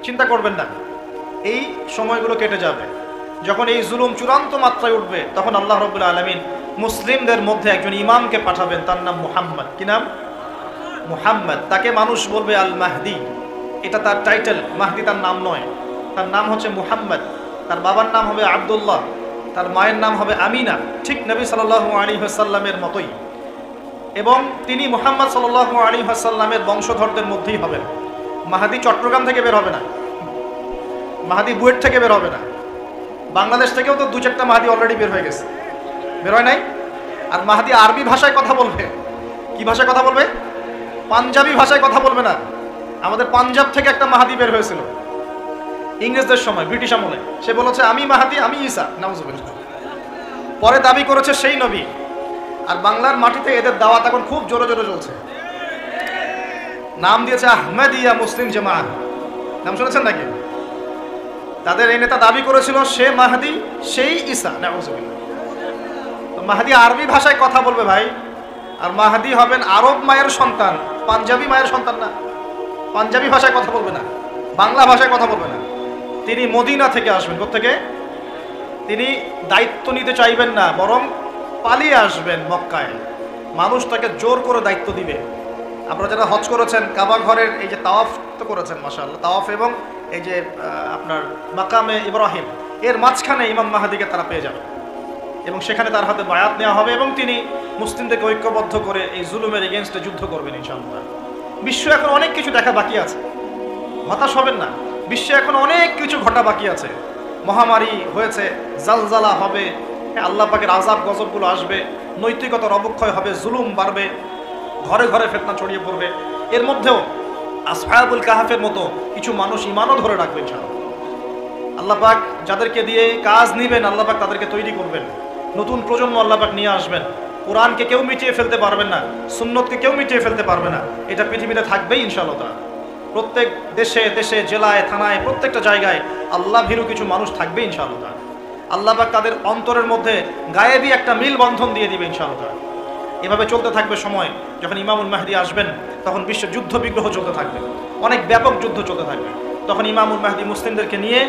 চিন্তা করবেন না, এই সময়গুলো কেটে যাবে। যখন এই জুলুম চূড়ান্ত মাত্রায় উঠবে তখন আল্লাহ রাব্বুল আলামিন মুসলিমদের মধ্যে একজন ইমামকে পাঠাবেন, তার নাম মুহাম্মদ। কি নাম? মুহাম্মদ। তাকে মানুষ বলবে আল মাহদি, এটা তার টাইটেল। মাহদি তার নাম নয়, তার নাম হচ্ছে মুহাম্মদ। তার বাবার নাম হবে আব্দুল্লাহ, তার মায়ের নাম হবে আমিনা, ঠিক নবী সাল্লাল্লাহু আলাইহি ওয়াসাল্লামের মতোই। এবং তিনি মুহাম্মদ সাল্লাল্লাহু আলাইহি ওয়াসাল্লামের বংশধরদের মধ্যেই হবেন। মাহদি চট্টগ্রাম থেকে বের হবে না, মাহদি বুয়েট থেকে বের হবে না, বাংলাদেশ থেকেও তো দু চারটা মাহদি অলরেডি বের হয়ে গেছে, বের হয় নাই? আর মাহদি আরবি ভাষায় কথা বলবে। কি ভাষায় কথা বলবে? পাঞ্জাবি ভাষায় কথা বলবে না। আমাদের পাঞ্জাব থেকে একটা মাহদি বের হয়েছিল ইংরেজদের সময়, ব্রিটিশ আমলে। সে বলেছে আমি মাহদি, আমি ঈসা, নাউজুবিল্লাহ। পরে দাবি করেছে সেই নবী। আর বাংলার মাটিতে এদের দাওয়াত এখন খুব জোরে জোরে চলছে। নাম দিয়েছে আহমদিয়া মুসলিম জামাত, নাম শুনেছেন নাকি? তাদের এই নেতা দাবি করেছিল সে মাহদি, সেই ঈসা, নাউজুবিল্লাহ। তো মাহদি আরবি ভাষায় কথা বলবে ভাই। আর মাহদি হবেন আরব মায়ের সন্তান, পাঞ্জাবি মায়ের সন্তান না। পাঞ্জাবি ভাষায় কথা বলবে না, বাংলা ভাষায় কথা বলবে না। তিনি মদিনা থেকে আসবেন। কোত্থেকে? তিনি দায়িত্ব নিতে চাইবেন না, বরং পালিয়ে আসবেন মক্কায়। মানুষ তাকে জোর করে দায়িত্ব দিবে। আপনারা যারা হজ করেছেন, কাবা ঘরের এই যে তাওয়াফ তো করেছেন, মাশাআল্লাহ, তাওয়াফ এবং এই যে আপনার মাকামে ইব্রাহিম, এর মাঝখানে ইমাম মাহদিকে তারা পেয়ে যাবে এবং সেখানে তার হাতে বায়াত নেওয়া হবে এবং তিনি মুসলিমদেরকে ঐক্যবদ্ধ করে এই জুলুমের এগেনস্টে যুদ্ধ করবেন ইনশাআল্লাহ। বিশ্ব এখন অনেক কিছু দেখা বাকি আছে, হতাশ হবেন না। বিশ্বে এখন অনেক কিছু ঘটা বাকি আছে। মহামারী হয়েছে, জালজালা হবে, আল্লাহ পাকের আযাব গজবগুলো আসবে, নৈতিকতার অবক্ষয় হবে, জুলুম বাড়বে, ঘরে ঘরে ফিতনা ছড়িয়ে পড়বে। এর মধ্যেও আসহাবুল কাহাফের মতো কিছু মানুষ ঈমানও ধরে রাখবে ইনশাআল্লাহ। আল্লাহ পাক যাদেরকে দিয়ে কাজ নেবেন, আল্লাহ পাক তাদেরকে তৈরি করবেন। নতুন প্রজন্ম আল্লাহ পাক নিয়ে আসবেন। কোরআনকে কেউ মিটিয়ে ফেলতে পারবেন না, সুন্নতকে কেউ মিটিয়ে ফেলতে পারবে না। এটা পৃথিবীতে থাকবেই ইনশাআল্লাহ। প্রত্যেক দেশে দেশে, জেলায়, থানায়, প্রত্যেকটা জায়গায় আল্লাহ ভীরু কিছু মানুষ থাকবে ইনশাআল্লাহ। আল্লাহ পাক তাদের অন্তরের মধ্যে গায়েবী একটা মিল বন্ধন দিয়ে দিবে ইনশাআল্লাহ। এভাবে চলতে থাকবে সময়। যখন ইমামুল মাহদি আসবেন তখন বিশ্ব যুদ্ধ বিগ্রহ চলতে থাকবে, অনেক ব্যাপক যুদ্ধ চলতে থাকবে। তখন ইমামুল মাহদি মুসলিমদেরকে নিয়ে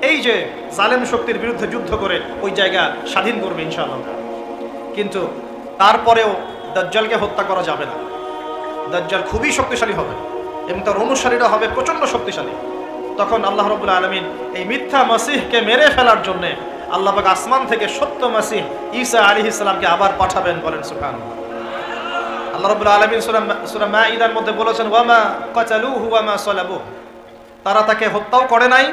এই যে জালেম শক্তির বিরুদ্ধে যুদ্ধ করে ওই জায়গা স্বাধীন করবে ইনশাআল্লাহ। কিন্তু তারপরেও দাজ্জালকে হত্যা করা যাবে না। দাজ্জাল খুবই শক্তিশালী হবে এবং তার অনুসারীরা হবে প্রচণ্ড শক্তিশালী। তখন আল্লাহ রাব্বুল আলামিন এই মিথ্যা মাসিহকে মেরে ফেলার জন্যে আল্লাহ পাক আসমান থেকে সত্য মাসিহ ঈসা আলাইহিস সালামকে আবার পাঠাবেন। বলেন সুবহানাল্লাহ। আল্লাহ রাব্বুল আলামিন সূরা মাঈদার মধ্যে বলেছেন, ওয়ামা কাতালুহু ওয়ামা সালাবুহু, তারা তাকে হত্যাও করে নাই,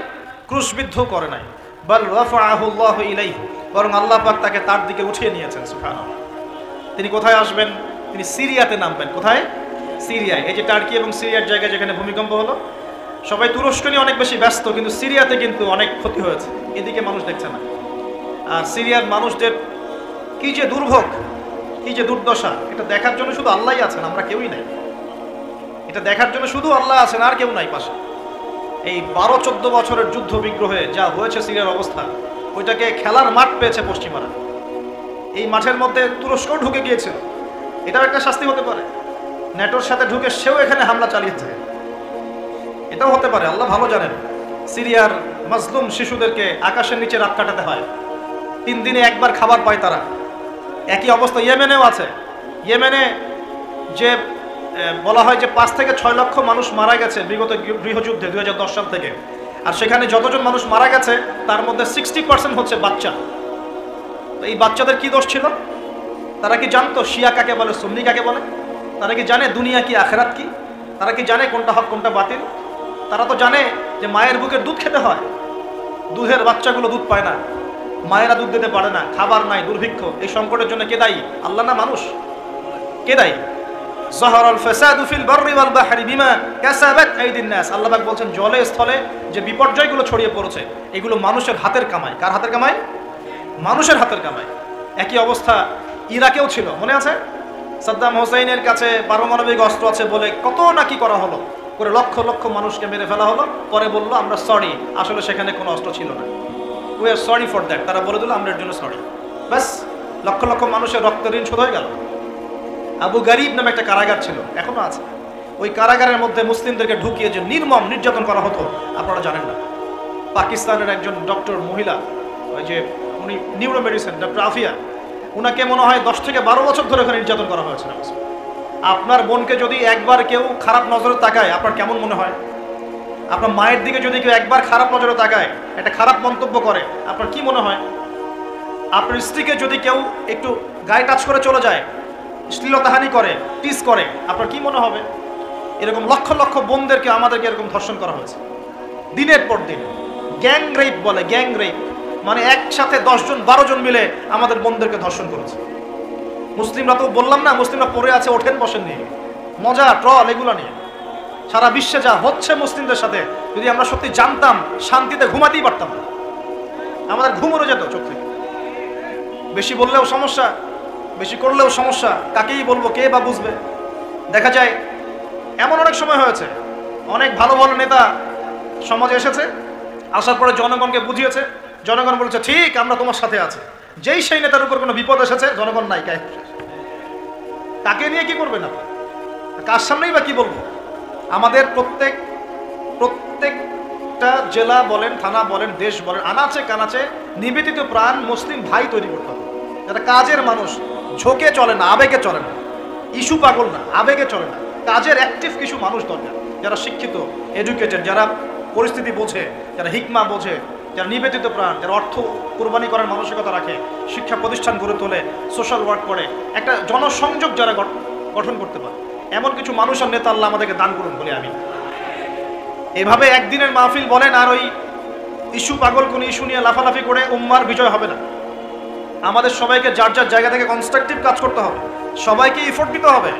ক্রুশবিদ্ধও করে নাই, বাল রাফাআহু আল্লাহু ইলাইহি, বরং আল্লাহ পাক তাকে তার দিকে উঠিয়ে নিয়েছেন। সুবহানাল্লাহ। তিনি কোথায় আসবেন? তিনি সিরিয়াতে নামবেন। কোথায়? সিরিয়ায়। এই যে টার্কি এবং সিরিয়ার জায়গায় যেখানে ভূমিকম্প হলো, সবাই তুরস্ক নিয়ে অনেক বেশি ব্যস্ত, কিন্তু সিরিয়াতে কিন্তু অনেক ক্ষতি হয়েছে, এদিকে মানুষ দেখছে না। আর সিরিয়ার মানুষদের কি যে দুর্ভোগ, কি যে দুর্দশা, এটা দেখার জন্য শুধু আল্লাহই আছেন, আমরা কেউই নাই। এটা দেখার জন্য শুধু আল্লাহ আছেন, আর কেউ নাই পাশে। এই 12-14 বছরের যুদ্ধ বিগ্রহে যা হয়েছে সিরিয়ার অবস্থা, ওইটাকে খেলার মাঠ পেয়েছে পশ্চিমারা। এই মাঠের মধ্যে তুরস্কও ঢুকে গিয়েছিল, এটাও একটা শাস্তি হতে পারে। নেটোর সাথে ঢুকে সেও এখানে হামলা চালিয়েছে, এটাও হতে পারে, আল্লাহ ভালো জানেন। সিরিয়ার মাজলুম শিশুদেরকে আকাশের নিচে রাত কাটাতে হয়, 3 দিনে একবার খাবার পায় তারা। একই অবস্থা ইয়েমেনেও আছে। ইয়েমেনে যে বলা হয় যে 5 থেকে 6 লক্ষ মানুষ মারা গেছে বিগত গৃহযুদ্ধে 2010 সাল থেকে। আর সেখানে যতজন মানুষ মারা গেছে তার মধ্যে 60% হচ্ছে বাচ্চা। তো এই বাচ্চাদের কি দোষ ছিল? তারা কি জানতো শিয়া কাকে বলে, সুন্নি কাকে বলে? তারা কি জানে দুনিয়া কি, আখেরাত কি? তারা কি জানে কোনটা হক কোনটা বাতিল? তারা তো জানে যে মায়ের বুকের দুধ খেতে হয়, দুধের বাচ্চাগুলো দুধ পায় না, মায়েরা দুধ দিতে পারে না, খাবার নাই, দুর্ভিক্ষ। এই সংকটের জন্য কে দায়ী? আল্লাহ না মানুষ? কে দায়ী? যাহারাল ফাসাদু ফিল বাররি ওয়াল বাহরি বিমা কাসাবাত আইদিন নাস। আল্লাহ পাক বলছেন জলে স্থলে যে বিপর্যয়গুলো ছড়িয়ে পড়েছে এগুলো মানুষের হাতের কামাই। কার হাতের কামাই? মানুষের হাতের কামাই। একই অবস্থা ইরাকেও ছিল, মনে আছে? সাদ্দাম হোসেনের কাছে পারমাণবিক অস্ত্র আছে বলে কত নাকি করা হলো, করে লক্ষ লক্ষ মানুষকে মেরে ফেলা হলো। পরে বললো আমরা সরি, আসলে সেখানে কোনো অস্ত্র ছিল না, we are sorry for that. তারা বলে দিল আমরা এর জন্য সরি, ব্যাস লক্ষ লক্ষ মানুষের রক্ত ঋণ শোধ হয়ে গেল। আবু গারিব নামে একটা কারাগার ছিল, এখনো আছে। ওই কারাগারের মধ্যে মুসলিমদেরকে ঢুকিয়ে যে নির্মম নির্যাতন করা হতো আপনারা জানেন না। পাকিস্তানের একজন ডক্টর মহিলা, ওই যে উনি নিউরো মেডিসিন ডক্টর আফিয়া, উনাকে মনে হয় 10 থেকে 12 বছর ধরে ওখানে নির্যাতন করা হয়েছে। আপনার বোনকে যদি একবার কেউ খারাপ নজরে তাকায় আপনার কেমন মনে হয়? আপনার মায়ের দিকে যদি কেউ একবার খারাপ নজরে তাকায়, একটা খারাপ মন্তব্য করে, আপনার কি মনে হয়? আপনার স্ত্রীকে যদি কেউ একটু গায়ে টাচ করে চলে যায়, শ্লীলতাহানি করে, টিস করে, আপনার কি মনে হবে? এরকম লক্ষ লক্ষ বোনদেরকে আমাদেরকে এরকম ধর্ষণ করা হয়েছে দিনের পর দিন। গ্যাং রেপ বলে, গ্যাং রেপ মানে একসাথে 10 জন 12 জন মিলে আমাদের বোনদেরকে ধর্ষণ করেছে। মুসলিমরা তো বললাম না, মুসলিমরা পড়ে আছে ওঠেন বসেন নিয়ে, মজা ট্রল এগুলো নিয়ে। সারা বিশ্বে যা হচ্ছে মুসলিমদের সাথে, যদি আমরা সত্যি জানতাম শান্তিতে ঘুমাতেই পারতাম না, আমাদের ঘুম উড়ে যেত চোখ থেকে। বেশি বললেও সমস্যা, বেশি করলেও সমস্যা, কাকেই বলবো, কে বা বুঝবে? দেখা যায় এমন অনেক সময় হয়েছে, অনেক ভালো ভালো নেতা সমাজে এসেছে, আসার পরে জনগণকে বুঝিয়েছে, জনগণ বলেছে ঠিক আমরা তোমার সাথে আছে। যেই সেই নেতার উপর কোনো বিপদ এসেছে, জনগণ নাই, কাকে নিয়ে কি করবে না, কার সামনেই বা কি বলবো? আমাদের প্রত্যেকটা জেলা বলেন, থানা বলেন, দেশ বলেন, আনাচে কানাচে নিবেদিত প্রাণ মুসলিম ভাই তৈরি করতে হবে, যারা কাজের মানুষ, ঝোঁকে চলে না, আবেগে চলে না, ইস্যু পাগল না, আবেগে চলে না, কাজের অ্যাক্টিভ কিছু মানুষ দরকার, যারা শিক্ষিত, এডুকেটেড, যারা পরিস্থিতি বোঝে, যারা হিকমা বোঝে, যারা নিবেদিত প্রাণ, যারা অর্থ কুরবানি করার মানসিকতা রাখে, শিক্ষা প্রতিষ্ঠান গড়ে তোলে, সোশ্যাল ওয়ার্ক করে, একটা জনসংযোগ যারা গঠন করতে পারে, এমন কিছু মানুষ আর নেতা আল্লাহ আমাদেরকে দান করুন বলে আমি। এভাবে একদিনের মাহফিল বলেন আর ওই ইস্যু পাগল কোন ইস্যু নিয়ে লাফালাফি করে উম্মার বিজয় হবে না। আমাদের সবাইকে যার যার জায়গা থেকে কনস্ট্রাকটিভ কাজ করতে হবে, সবাইকে এফোর্ট দিতে হবে।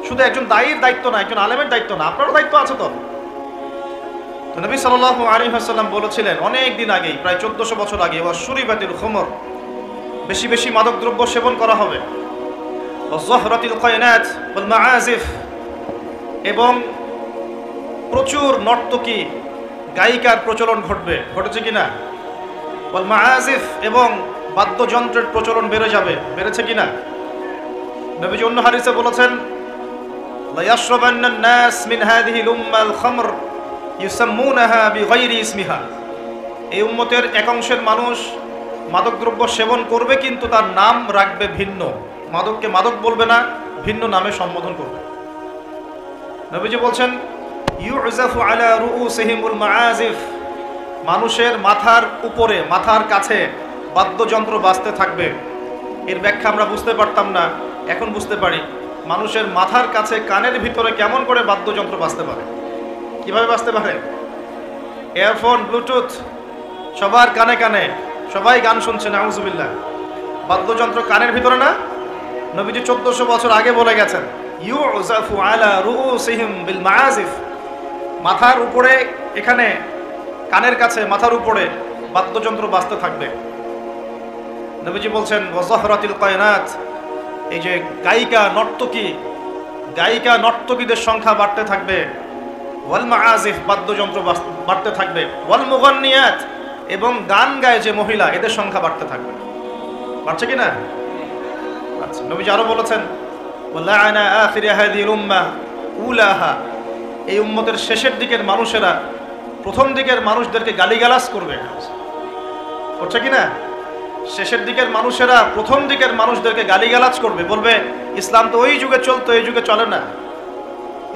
শুধু একজন দায়ীর দায়িত্ব না, একজন আলেমের দায়িত্ব না, আপনারও দায়িত্ব আছে। তো নবী সাল্লাল্লাহু আলাইহি ওয়াসাল্লাম বলেছিলেন অনেক দিন আগেই, প্রায় 1400 বছর আগে, ওয়াশুরিবাতিল খুমর, বেশি বেশি মাদক দ্রব্য সেবন করা হবে, ওয়াযহরাতিল কায়নাত ওয়াল মাআজিফ, এবং প্রচুর নর্তকী গায়িকার প্রচলন ঘটবে, ঘটেছে কিনা? ওয়াল মাআজিফ, এবং বাদ্যযন্ত্রের প্রচলন বেড়ে যাবে, বেড়েছে কিনা? নবীজি অন্য হাদিসে বলেছেন লা ইয়াশরাবান্নান নাস মিন হাযিহিল উম্মাল খামর ইউসাম্মুনাহা বিগাইরি ইসমিহা, এই উম্মতের এক অংশের মানুষ মাদকদ্রব্য সেবন করবে, কিন্তু তার নাম রাখবে ভিন্ন, মাদককে মাদক বলবে না, ভিন্ন নামে সম্বোধন করবে। নবীজি বলছেন ইউজাফু আলা রুউসিহিমুল মাআজিফ, মানুষের মাথার উপরে, মাথার কাছে বাদ্যযন্ত্র বাজতে থাকবে। এর ব্যাখ্যা আমরা বুঝতে পারতাম না, এখন বুঝতে পারি। মানুষের মাথার কাছে, কানের ভিতরে কেমন করে বাদ্যযন্ত্র বাজতে পারে, কিভাবে বাজতে পারে? ইয়ারফোন, ব্লুটুথ, সবার কানে কানে, সবাই গান শুনছে, নাউজুবিল্লাহ। বাদ্যযন্ত্র কানের ভিতরে না? নবীজি 1400 বছর আগে বলে গেছেন ইউজাফু আলা রুউসিহিম বিল মাআজিফ, মাথার উপরে, এখানে কানের কাছে, মাথার উপরে বাদ্যযন্ত্র বাজতে থাকবে। নবীজি বলছেন ওয়াযহরাতিল কায়নাত, এই যে গায়িকা নর্তকীদের সংখ্যা বাড়তে থাকবে। ওয়াল মাআজিফ, বাদ্যযন্ত্র বাড়তে থাকবে। ওয়াল মুগান্নিয়াত, এবং গান গায় যে মহিলা, এদের সংখ্যা বাড়তে থাকবে। বাড়ছে কিনা? আচ্ছা, নবীজি আরো বলেছেন ওয়ালাআনা আখির হাযিহিল উম্মাহ উলাহা, এই উম্মতের শেষের দিকের মানুষেরা প্রথম দিকের মানুষদেরকে গালিগালাজ করবে। করছে কিনা? শেষের দিকের মানুষেরা প্রথম দিকের মানুষদেরকে গালিগালাজ করবে, বলবে ইসলাম তো ওই যুগে চলতো, এই যুগে চলে না,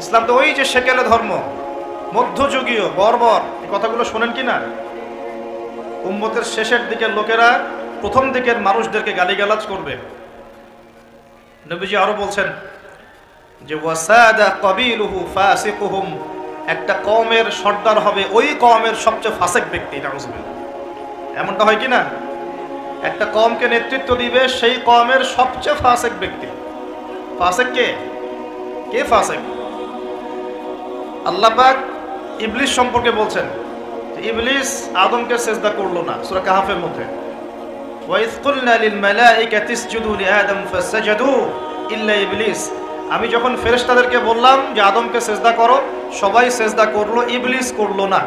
ইসলাম তো ওই যে সেকেলে ধর্ম, মধ্যযুগীয় বর্বর, এই কথাগুলো শোনেন কিনা? উম্মতের শেষের দিকের লোকেরা প্রথম দিকের মানুষদেরকে গালিগালাজ করবে। নবীজি আরো বলছেন যে ওয়াসাদা কবিলুহু ফাসিকুহুম, একটা কওমের সর্দার হবে ওই কওমের সবচেয়ে ফাসিক ব্যক্তি। নাউজুবিল্লাহ, এমনটা হয় কিনা? একটা কওমকে নেতৃত্ব দিবে সেই কওমের সবচেয়ে ফাসিক ব্যক্তি। ফাসিক কে? কে ফাসিক? আল্লাহ পাক ইবলিস সম্পর্কে বলছেন, ইবলিস আদমকে সিজদা করলো না, সূরা কাহফের মধ্যে। ওয়া ইয কুলনা লিল মালাইকাতি ইসজুদু লিআদম ফাসাজাদু ইল্লা ইবলিস, আমি যখন ফেরেশতাদেরকে বললাম যে আদমকে সিজদা করো, সবাই সিজদা করলো, ইবলিস করলো না।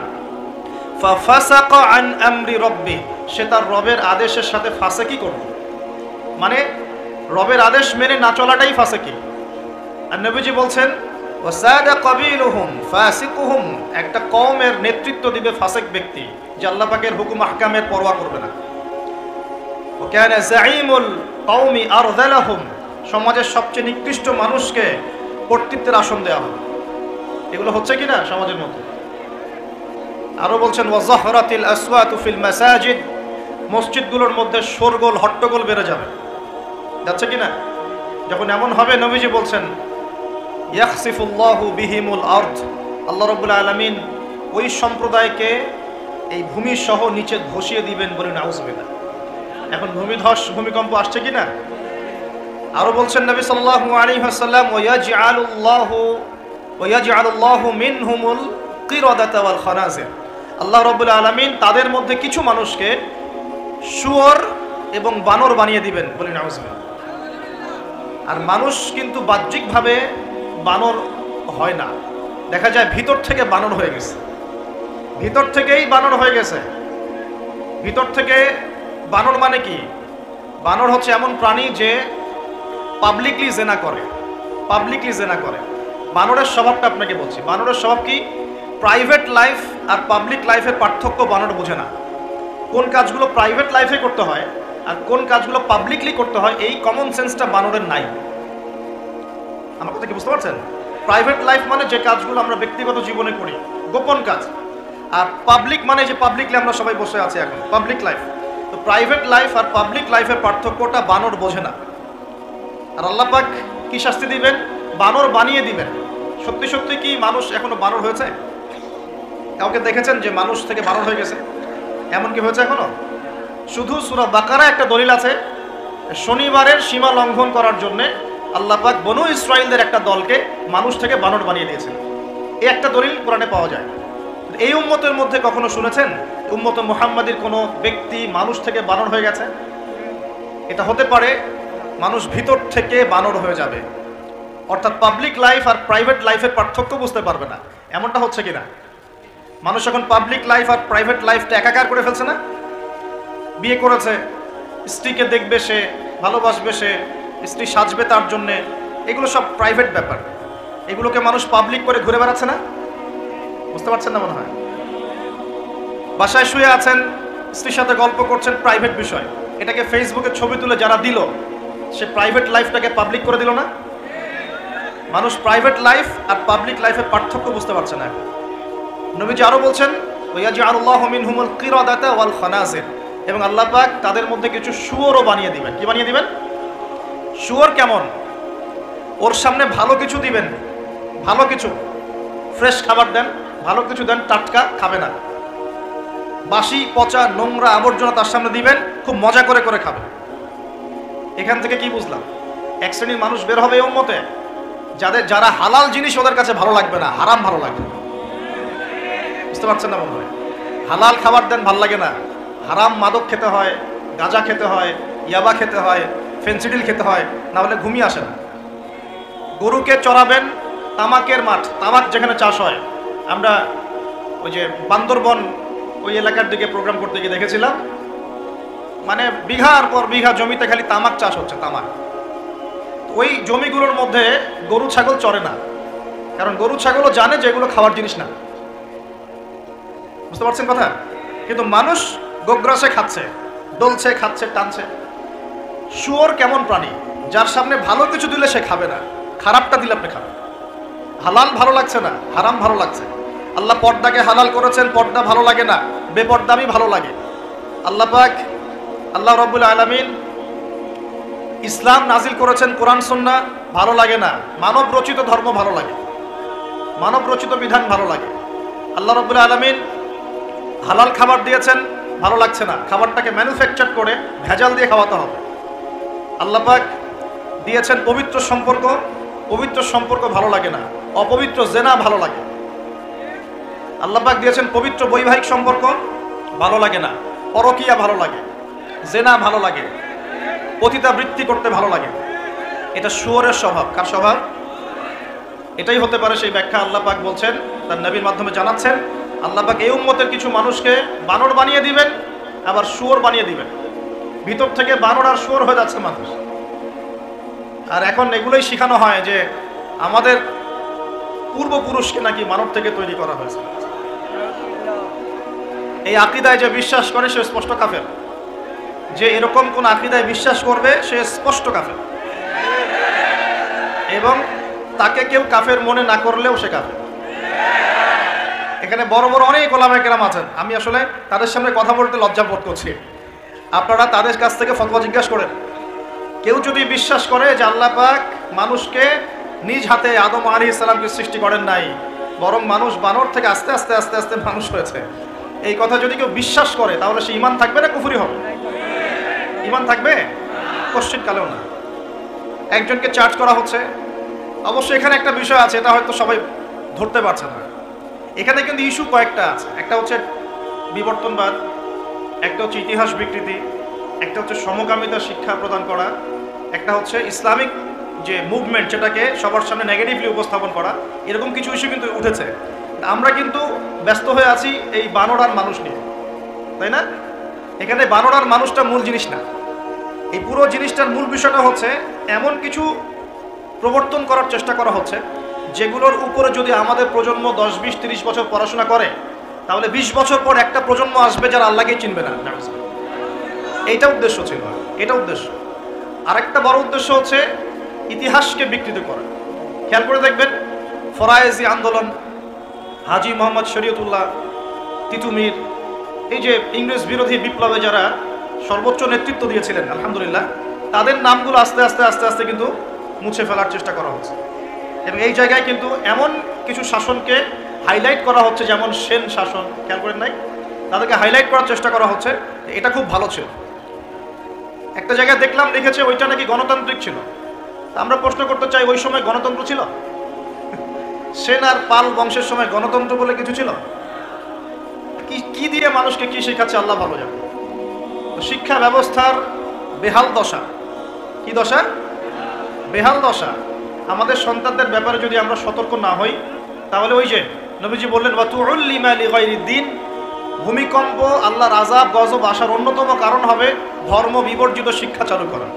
ফাফাসাকা আন আমরি রাব্বি, সে তার রবের আদেশের সাথে ফাসিকি করলো, মানে রবের আদেশ মেনে না চলাটাই ফাসিকি। আর নবীজি বলছেন ওয়াসাদা কাবিলুহুম ফাসিকুহুম, একটা কওমের নেতৃত্ব দিবে ফাসিক ব্যক্তি, যে আল্লাহ পাকের হুকুম আহকামের পরোয়া করবে না। ওয়া কানা যাঈমুল কওমি আরযালাহুম, সমাজের সবচেয়ে নিকৃষ্ট মানুষকে কর্তৃত্বের আসন দেওয়া হবে। এগুলো হচ্ছে কিনা সমাজের মধ্যে? আরো বলছেন ওয়াজাহরাতিল আসওয়াতু ফিল মাসাজিদ, মসজিদগুলোর মধ্যে শোরগোল হট্টগোল বেড়ে যাবে। যাচ্ছে কিনা? যখন এমন হবে, নবীজি বলছেন ইয়াখসিফুল্লাহু বিহিমুল আরদ, আল্লাহ রাব্বুল আলামিন ওই সম্প্রদায়কে এই ভূমি সহ নিচে ধসিয়ে দিবেন, বলে নাউজুবিল্লাহ। এখন ভূমিধস ভূমিকম্প আসছে কিনা? আরো বলছেন নবী সাল্লাল্লাহু আলাইহি ওয়াসাল্লাম ওয়ায়াজআলুল্লাহু মিনহুমুল কিরাদাতা ওয়াল খানাজির, আল্লাহ রাব্বুল আলামিন তাদের মধ্যে কিছু মানুষকে শুয়োর এবং বানর বানিয়ে দিবেন, বলে নাউজুবিল্লাহ। আর মানুষ কিন্তু বাহ্যিকভাবে বানর হয় না, দেখা যায় ভিতর থেকে বানর হয়ে গেছে, ভিতর থেকেই বানর হয়ে গেছে। ভিতর থেকে বানর মানে কি? বানর হচ্ছে এমন প্রাণী যে পাবলিকলি জেনা করে, পাবলিকলি জেনা করে। বানরের স্বভাবটা আপনাকে বলছি, বানরের স্বভাব কি? প্রাইভেট লাইফ আর পাবলিক লাইফের পার্থক্য বানর বোঝে না। কোন কাজগুলো প্রাইভেট লাইফে করতে হয় আর কোন কাজগুলো পাবলিকলি করতে হয়, এই কমন সেন্সটা বানরের নাই। আমার কথা কি বুঝতে পারছেন? প্রাইভেট লাইফ মানে যে কাজগুলো আমরা ব্যক্তিগত জীবনে করি, গোপন কাজ। আর পাবলিক মানে যে পাবলিকলি আমরা সবাই বসে আছি এখন, পাবলিক লাইফ। তো প্রাইভেট লাইফ আর পাবলিক লাইফের পার্থক্যটা বানর বোঝে না। আর আল্লাহ পাক কি শাস্তি দিবেন? বানর বানিয়ে দিবেন। সত্যি সত্যি কি মানুষ এখনো বানর হয়েছে? কাউকে দেখেছেন যে মানুষ থেকে বানর হয়ে গেছে? এমন কি হয়েছে এখনো? শুধু সূরা বাকারা একটা দলিল আছে, শনিবারের সীমা লঙ্ঘন করার জন্যে আল্লাহ পাক বনু ইসরাইলদের একটা দলকে মানুষ থেকে বানর বানিয়ে দিয়েছেন। এই একটা দলিল কোরআনে পাওয়া যায়। এই উম্মতের মধ্যে কখনো শুনেছেন উম্মত মুহাম্মাদির কোনো ব্যক্তি মানুষ থেকে বানর হয়ে গেছে? এটা হতে পারে মানুষ ভিতর থেকে বানর হয়ে যাবে, অর্থাৎ পাবলিক লাইফ আর প্রাইভেট লাইফের পার্থক্য বুঝতে পারবে না। এমনটা হচ্ছে কিনা? মানুষ এখন পাবলিক লাইফ আর প্রাইভেট লাইফটা একাকার করে ফেলছে না? বিয়ে করেছে, স্ত্রীকে দেখবে সে, ভালোবাসবে সে, স্ত্রী সাজবে তার জন্যে, এগুলো সব প্রাইভেট ব্যাপার। এগুলোকে মানুষ পাবলিক করে ঘুরে বেড়াচ্ছে না? বুঝতে পারছেন না মনে হয়? বাসায় শুয়ে আছেন, স্ত্রীর সাথে গল্প করছেন, প্রাইভেট বিষয়। এটাকে ফেসবুকে ছবি তুলে যারা দিল, সে প্রাইভেট লাইফটাকে পাবলিক করে দিল না? মানুষ প্রাইভেট লাইফ আর পাবলিক লাইফের পার্থক্য বুঝতে পারছে না। নবীজি আরো বলছেন ওয়ায়াজআলুল্লাহু মিনহুমুল কিরাদাতা ওয়াল খানাজির, এবং আল্লাহ পাক তাদের মধ্যে কিছু শুয়োরও বানিয়ে দিবেন। কি বানিয়ে দিবেন? শুয়োর কেমন? ওর সামনে ভালো কিছু দিবেন, ভালো কিছু, ফ্রেশ খাবার দেন, ভালো কিছু দেন, টাটকা খাবে না। বাসি পচা নোংরা আবর্জনা তার সামনে দিবেন, খুব মজা করে করে খাবে। এখান থেকে কি বুঝলাম? এক শ্রেণীর মানুষ বের হবে এই উম্মতে, যারা হালাল জিনিস ওদের কাছে ভালো লাগবে না, হারাম ভালো লাগবে। বুঝতে পারছেন না মনে হয়? হালাল খাবার দেন, ভাল লাগে না, হারাম মাদক খেতে হয়, গাঁজা খেতে হয়, ইয়াবা খেতে হয়, ফেন্সিডিল খেতে হয়, না হলে ঘুমিয়ে আসে না। গরুকে চড়াবেন তামাকের মাঠ, তামাক যেখানে চাষ হয়। আমরা ওই যে বান্দরবন ওই এলাকার দিকে প্রোগ্রাম করতে গিয়ে দেখেছিলাম, মানে বিঘার পর বিঘা জমিতে খালি তামাক চাষ হচ্ছে, তামাক। ওই জমিগুলোর মধ্যে গরু ছাগল চড়ে না, কারণ গরু ছাগলও জানে যে এগুলো খাওয়ার জিনিস না। বুঝতে পারছেন কথা? কিন্তু মানুষ গোগ্রাসে খাচ্ছে, ডলছে, খাচ্ছে, টানছে। শুয়োর কেমন প্রাণী? যার সামনে ভালো কিছু দিলে সে খাবে না, খারাপটা দিলে আপনি খাবেন। হালাল ভালো লাগছে না, হারাম ভালো লাগছে। আল্লাহ পর্দাকে হালাল করেছেন, পর্দা ভালো লাগে না, বেপর্দামি ভালো লাগে। আল্লাহ পাক, আল্লাহ রাব্বুল আলামিন ইসলাম নাজিল করেছেন, কোরআন সুন্নাহ ভালো লাগে না, মানব রচিত ধর্ম ভালো লাগে, মানব রচিত বিধান ভালো লাগে। আল্লাহ রাব্বুল আলামিন হালাল খাবার দিয়েছেন, ভালো লাগছে না, খাবারটাকে ম্যানুফ্যাকচার করে ভেজাল দিয়ে খাওয়াতে হবে। আল্লাহ পাক দিয়েছেন পবিত্র সম্পর্ক, পবিত্র সম্পর্ক ভালো লাগে না, অপবিত্র জেনা ভালো লাগে। আল্লাহ পাক দিয়েছেন পবিত্র বৈবাহিক সম্পর্ক, ভালো লাগে না, পরকীয়া ভালো লাগে, জেনা ভালো লাগে, পতিতাবৃত্তি করতে ভালো লাগে। এটা শুয়োরের স্বভাব। কার স্বভাব? এটাই হতে পারে সেই ব্যাখ্যা আল্লাহ পাক বলছেন, তার নবীর মাধ্যমে জানাচ্ছেন। আল্লাহ পাক এই উম্মতের কিছু মানুষকে বানর বানিয়ে দিবেন, আবার শুয়োর বানিয়ে দিবেন। ভিতর থেকে বানর আর শুয়োর হয়ে যাচ্ছে মানুষ। আর এখন এগুলোই শেখানো হয় যে আমাদের পূর্বপুরুষকে নাকি মানব থেকে তৈরি করা হয়েছে। এই আকীদায় যে বিশ্বাস করে সে স্পষ্ট কাফের। যে এরকম কোন আকীদায় বিশ্বাস করবে সে স্পষ্ট কাফের, এবং তাকে কেউ কাফের মনে না করলেও সে কাফের। এখানে বড় বড় অনেক ওলামায়ে কেরাম আছেন, আমি আসলে তাদের সামনে কথা বলতে লজ্জা বোধ করছি। আপনারা তাদের কাছ থেকে ফতোয়া জিজ্ঞাসা করেন। কেউ যদি বিশ্বাস করে যে আল্লাহ পাক মানুষকে নিজ হাতে আদম আলাইহিস সালামকে সৃষ্টি করেন নাই, বরং মানুষ বানর থেকে আস্তে আস্তে আস্তে আস্তে মানুষ হয়েছে, এই কথা যদি কেউ বিশ্বাস করে তাহলে সে ঈমান থাকবে না কুফরি হবে? ঈমান থাকবে? কোশ্চিন কালেও না। একজনকে চার্জ করা হচ্ছে। অবশ্যই এখানে একটা বিষয় আছে, এটা হয়তো সবাই ধরতে পারছে না। এখানে কিন্তু ইস্যু কয়েকটা আছে। একটা হচ্ছে বিবর্তনবাদ, একটা হচ্ছে ইতিহাস বিকৃতি, একটা হচ্ছে সমকামিতা শিক্ষা প্রদান করা, একটা হচ্ছে ইসলামিক যে মুভমেন্ট সেটাকে সবার সামনে নেগেটিভলি উপস্থাপন করা। এরকম কিছু ইস্যু কিন্তু উঠেছে। আমরা কিন্তু ব্যস্ত হয়ে আছি এই বানর আর মানুষ নিয়ে, তাই না? এখানে বানর আর মানুষটা মূল জিনিস না। এই পুরো জিনিসটার মূল বিষয়টা হচ্ছে এমন কিছু প্রবর্তন করার চেষ্টা করা হচ্ছে যেগুলোর উপরে যদি আমাদের প্রজন্ম 10, 20, 30 বছর পড়াশোনা করে তাহলে 20 বছর পর একটা প্রজন্ম আসবে যারা আল্লাহকে চিনবে না। এইটা উদ্দেশ্য ছিল, এটা উদ্দেশ্য। আরেকটা বড় উদ্দেশ্য হচ্ছে ইতিহাসকে বিকৃত করা। খেয়াল করে দেখবেন ফরায়েজি আন্দোলন, হাজী মোহাম্মদ শরীয়তুল্লাহ, তিতুমির, এই যে ইংরেজ বিরোধী বিপ্লবে যারা সর্বোচ্চ নেতৃত্ব দিয়েছিলেন আলহামদুলিল্লাহ, তাদের নামগুলো আস্তে আস্তে আস্তে আস্তে কিন্তু মুছে ফেলার চেষ্টা করা হচ্ছে। এবং এই জায়গায় কিন্তু এমন কিছু শাসনকে হাইলাইট করা হচ্ছে, যেমন সেন শাসন, খেয়াল করেন নাই? তাদেরকে হাইলাইট করার চেষ্টা করা হচ্ছে এটা খুব ভালো ছিল। একটা জায়গায় দেখলাম লিখেছে ওইটা নাকি গণতান্ত্রিক ছিল। আমরা প্রশ্ন করতে চাই, ওই সময় গণতন্ত্র ছিল? সেন আর পাল বংশের সময় গণতন্ত্র বলে কিছু ছিল? কি দিয়ে মানুষকে কি শেখাচ্ছে আল্লাহ ভালো জানে। তো শিক্ষা ব্যবস্থার বেহাল দশা। কি দশা? বেহাল দশা। আমাদের সন্তানদের ব্যাপারে যদি আমরা সতর্ক না হই তাহলে ওই যে নবীজি বললেন ওয়াতুউল্লিমা লিগাইরিদ্দিন, ভূমিকম্প, আল্লাহর আযাব গজব আসার অন্যতম কারণ হবে ধর্ম বিবর্জিত শিক্ষা চালু করা।